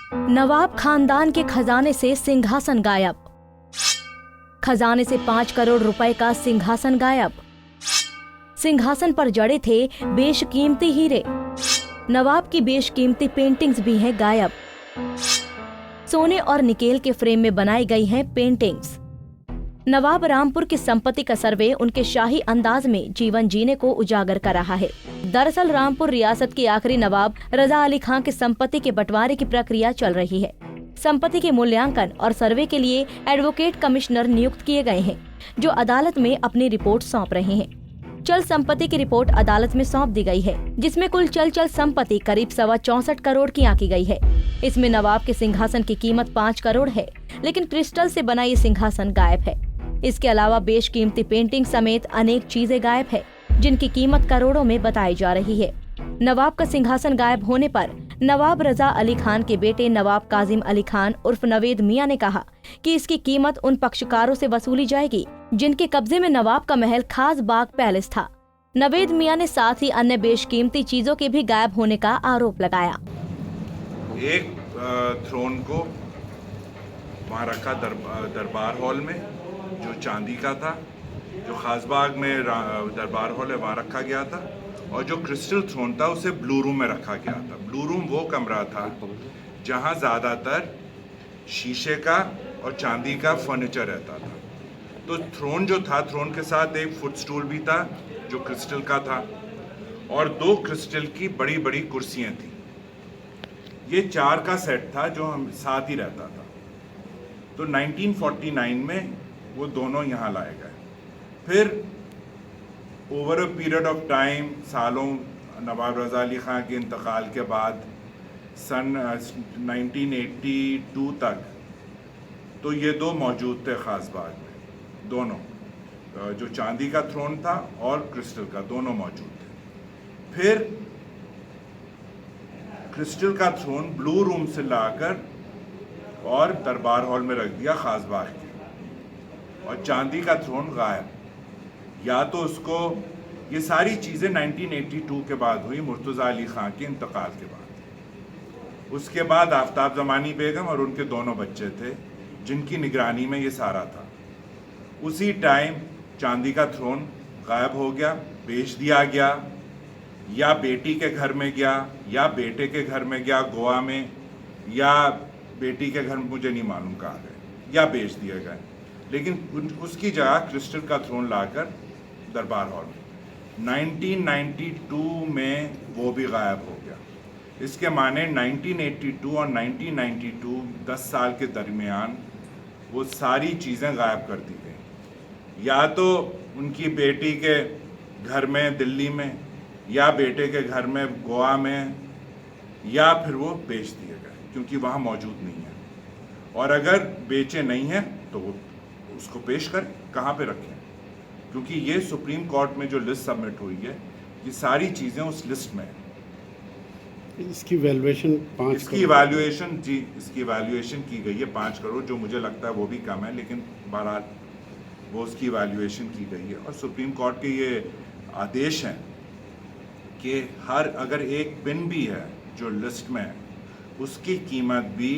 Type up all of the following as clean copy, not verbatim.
नवाब खानदान के खजाने से सिंहासन गायब। खजाने से 5 करोड़ रुपए का सिंहासन गायब। सिंहासन पर जड़े थे बेशकीमती हीरे। नवाब की बेशकीमती पेंटिंग्स भी हैं गायब। सोने और निकेल के फ्रेम में बनाई गई हैं पेंटिंग्स। नवाब रामपुर की संपत्ति का सर्वे उनके शाही अंदाज में जीवन जीने को उजागर कर रहा है। दरअसल रामपुर रियासत के आखिरी नवाब रजा अली खां की संपत्ति के बंटवारे की प्रक्रिया चल रही है। संपत्ति के मूल्यांकन और सर्वे के लिए एडवोकेट कमिश्नर नियुक्त किए गए हैं, जो अदालत में अपनी रिपोर्ट सौंप रहे हैं। चल संपत्ति की रिपोर्ट अदालत में सौंप दी गई है, जिसमें कुल चल संपत्ति करीब 64 करोड़ की आंकी गई है। इसमें नवाब के सिंहासन की कीमत 5 करोड़ है, लेकिन क्रिस्टल से बना ये सिंहासन गायब है। इसके अलावा बेशकीमती पेंटिंग समेत अनेक चीजें गायब है, जिनकी कीमत करोड़ों में बताई जा रही है। नवाब का सिंहासन गायब होने पर नवाब रजा अली खान के बेटे नवाब काजिम अली खान उर्फ नवेद मियां ने कहा कि इसकी कीमत उन पक्षकारों से वसूली जाएगी जिनके कब्जे में नवाब का महल खास बाग पैलेस था। नवेद मियां ने साथ ही अन्य बेशकीमती चीजों के भी गायब होने का आरोप लगाया। एक थ्रोन को वहाँ रखा दरबार हॉल में, जो चांदी का था, जो खासबाग में दरबार हॉल है वहाँ रखा गया था, और जो क्रिस्टल थ्रोन था उसे ब्लू रूम में रखा गया था। ब्लू रूम वो कमरा था जहाँ ज़्यादातर शीशे का और चांदी का फर्नीचर रहता था। तो थ्रोन जो था, थ्रोन के साथ एक फुटस्टूल भी था जो क्रिस्टल का था, और 2 क्रिस्टल की बड़ी बड़ी कुर्सियाँ थी। ये 4 का सेट था जो हम साथ ही रहता था। तो 1949 में वो दोनों यहाँ लाए गए। फिर over a period of time, सालों, नवाब रजा अली खां के इंतकाल के बाद सन 1982 तक तो ये 2 मौजूद थे खास बाग में। दोनों, जो चांदी का थ्रोन था और क्रिस्टल का, दोनों मौजूद थे। फिर क्रिस्टल का थ्रोन ब्लू रूम से लाकर और दरबार हॉल में रख दिया खास बाग के, और चांदी का थ्रोन गायब। या तो उसको, ये सारी चीज़ें 1982 के बाद हुई, मुर्तज़ा अली खां के इंतकाल के बाद। उसके बाद आफ्ताब ज़मानी बेगम और उनके दोनों बच्चे थे जिनकी निगरानी में ये सारा था। उसी टाइम चांदी का थ्रोन गायब हो गया, बेच दिया गया, या बेटी के घर में गया या बेटे के घर में गया गोवा में, या बेटी के घर, मुझे नहीं मालूम कहाँ गए, या बेच दिए गए। लेकिन उसकी जगह क्रिस्टल का थ्रोन लाकर दरबार हॉल में 1992 में वो भी गायब हो गया। इसके माने 1982 और 1992, 10 साल के दरमियान वो सारी चीज़ें गायब कर दी गई। या तो उनकी बेटी के घर में दिल्ली में, या बेटे के घर में गोवा में, या फिर वो बेच दिए गए क्योंकि वहाँ मौजूद नहीं है। और अगर बेचे नहीं हैं तो वो उसको पेश करें, कहाँ पे रखें, क्योंकि ये सुप्रीम कोर्ट में जो लिस्ट सबमिट हुई है, ये सारी चीज़ें उस लिस्ट में है। इसकी वैल्यूएशन 5 इसकी इवैल्यूएशन, जी, इसकी इवैल्यूएशन की गई है 5 करोड़, जो मुझे लगता है वो भी कम है, लेकिन बहरहाल वो उसकी इवैल्यूएशन की गई है। और सुप्रीम कोर्ट के ये आदेश हैं कि हर, अगर एक पिन भी है जो लिस्ट में है, उसकी कीमत भी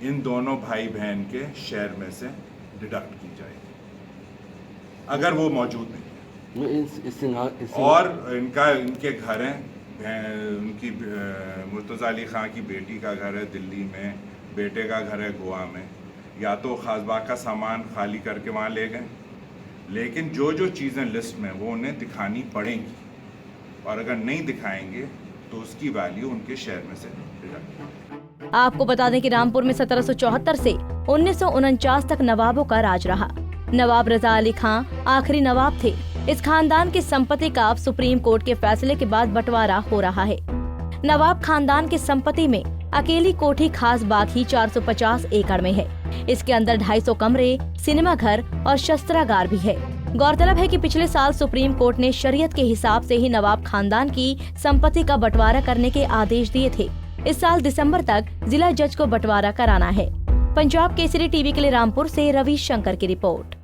इन दोनों भाई बहन के शेयर में से डिडक्ट की जाएगी अगर वो मौजूद नहीं है। और इनके घर हैं, उनकी मुर्तज़ा अली खां की बेटी का घर है दिल्ली में, बेटे का घर है गोवा में। या तो खासबाग का सामान खाली करके वहाँ ले गए, लेकिन जो जो चीज़ें लिस्ट में वो उन्हें दिखानी पड़ेंगी, और अगर नहीं दिखाएंगे तो उसकी वैल्यू उनके शेयर में से डिडक्ट। आपको बता दें कि रामपुर में 1774 से 1949 तक नवाबों का राज रहा। नवाब रजा अली खां आखिरी नवाब थे। इस खानदान की संपत्ति का अब सुप्रीम कोर्ट के फैसले के बाद बंटवारा हो रहा है। नवाब खानदान की संपत्ति में अकेली कोठी खास बाग ही 450 एकड़ में है। इसके अंदर 250 कमरे, सिनेमा घर और शस्त्रागार भी है। गौरतलब है कि पिछले साल सुप्रीम कोर्ट ने शरीयत के हिसाब से ही नवाब खानदान की संपत्ति का बंटवारा करने के आदेश दिए थे। इस साल दिसंबर तक जिला जज को बंटवारा कराना है। पंजाब केसरी टीवी के लिए रामपुर से रवि शंकर की रिपोर्ट।